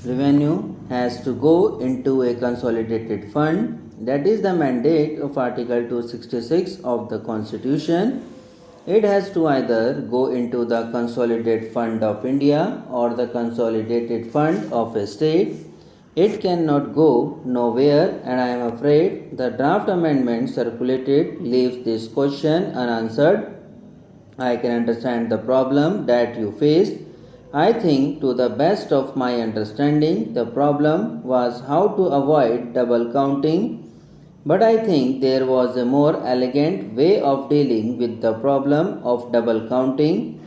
revenue has to go into a consolidated fund. That is the mandate of Article 266 of the Constitution. It has to either go into the consolidated fund of India or the consolidated fund of a state. It cannot go nowhere, and I am afraid the draft amendment circulated leaves this question unanswered. I can understand the problem that you faced. I think, to the best of my understanding, the problem was how to avoid double counting. But I think there was a more elegant way of dealing with the problem of double counting.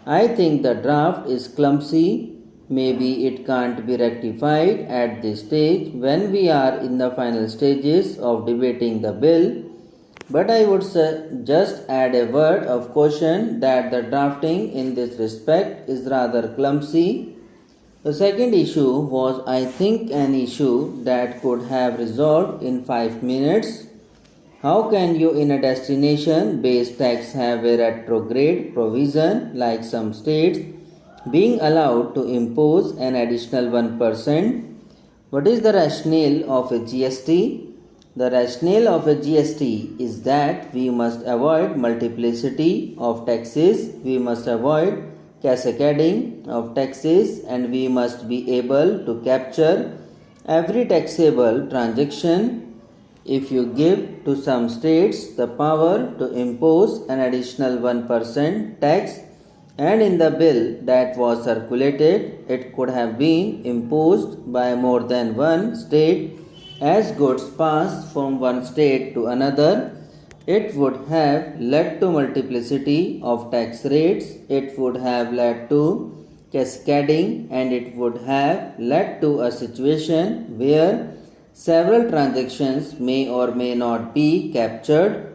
I think the draft is clumsy. Maybe it can't be rectified at this stage when we are in the final stages of debating the bill. But I would just add a word of caution that the drafting in this respect is rather clumsy. The second issue was, I think, an issue that could have resolved in 5 minutes. How can you in a destination-based tax have a retrograde provision like some states being allowed to impose an additional 1%? What is the rationale of a GST? The rationale of a GST is that we must avoid multiplicity of taxes, we must avoid cascading of taxes, and we must be able to capture every taxable transaction. If you give to some states the power to impose an additional 1% tax, and in the bill that was circulated, it could have been imposed by more than one state as goods passed from one state to another, it would have led to multiplicity of tax rates, it would have led to cascading, and it would have led to a situation where several transactions may or may not be captured.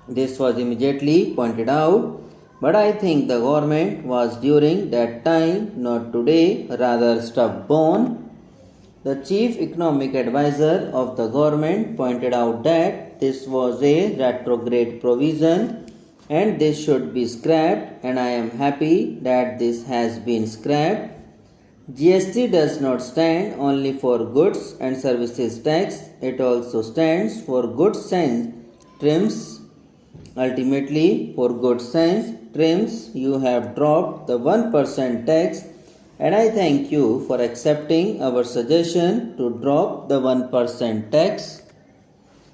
This was immediately pointed out, but I think the government was during that time, not today, rather stubborn. The chief economic advisor of the government pointed out that this was a retrograde provision and this should be scrapped, and I am happy that this has been scrapped. GST does not stand only for goods and services tax, it also stands for goods and trims. Ultimately, for goods and trims, you have dropped the 1% tax, and I thank you for accepting our suggestion to drop the 1% tax.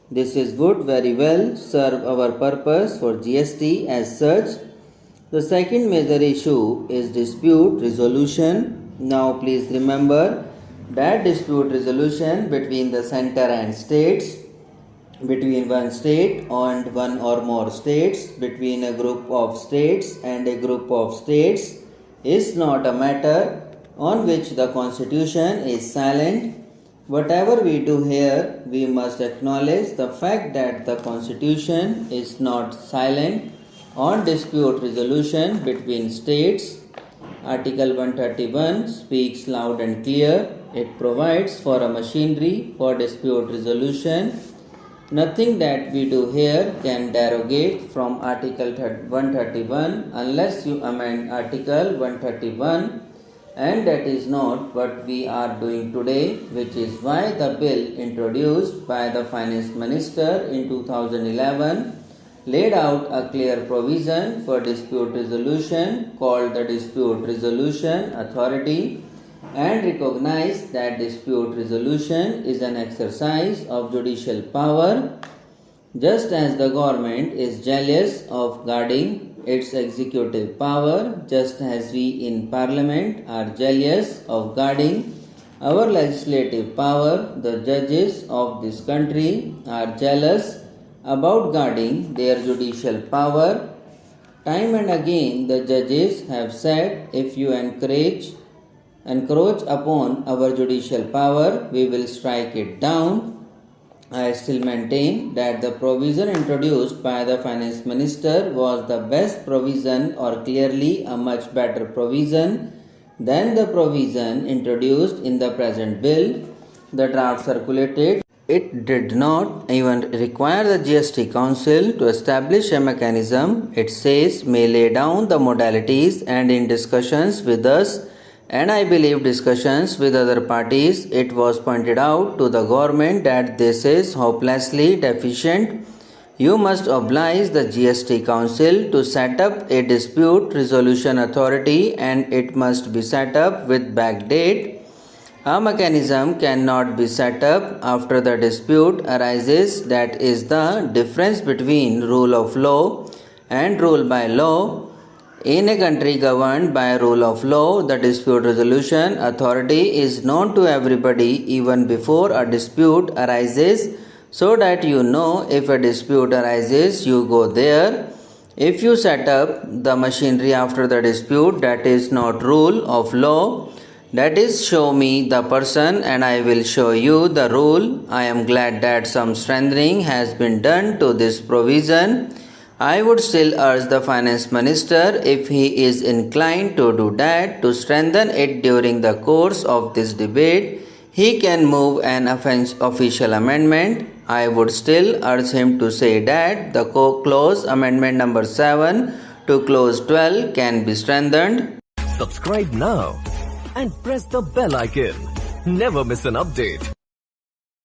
This is would very well serve our purpose for GST as such. The second major issue is dispute resolution. Now please remember that dispute resolution between the center and states, between one state and one or more states, between a group of states and a group of states, is not a matter on which the Constitution is silent. Whatever we do here, we must acknowledge the fact that the Constitution is not silent on dispute resolution between states. Article 131 speaks loud and clear. It provides for a machinery for dispute resolution. Nothing that we do here can derogate from Article 131 unless you amend Article 131, and that is not what we are doing today, which is why the bill introduced by the Finance Minister in 2011 laid out a clear provision for dispute resolution called the Dispute Resolution Authority, and recognized that dispute resolution is an exercise of judicial power. Just as the government is jealous of guarding its executive power, just as we in Parliament are jealous of guarding our legislative power, the judges of this country are jealous about guarding their judicial power. Time and again the judges have said, if you encroach upon our judicial power, we will strike it down. I still maintain that the provision introduced by the Finance Minister was the best provision, or clearly a much better provision than the provision introduced in the present bill. The draft circulated. It did not even require the GST Council to establish a mechanism. It says may lay down the modalities, and in discussions with us and I believe discussions with other parties, it was pointed out to the government that this is hopelessly deficient. You must oblige the GST Council to set up a dispute resolution authority, and it must be set up with backdate. A mechanism cannot be set up after the dispute arises, that is the difference between rule of law and rule by law. In a country governed by rule of law, the dispute resolution authority is known to everybody even before a dispute arises, so that you know if a dispute arises, you go there. If you set up the machinery after the dispute, that is not rule of law. That is, show me the person and I will show you the rule. I am glad that some strengthening has been done to this provision. I would still urge the finance minister, if he is inclined to do that, to strengthen it during the course of this debate. He can move an official amendment. I would still urge him to say that the clause amendment number 7 to clause 12 can be strengthened. Subscribe now and press the bell icon. Never miss an update.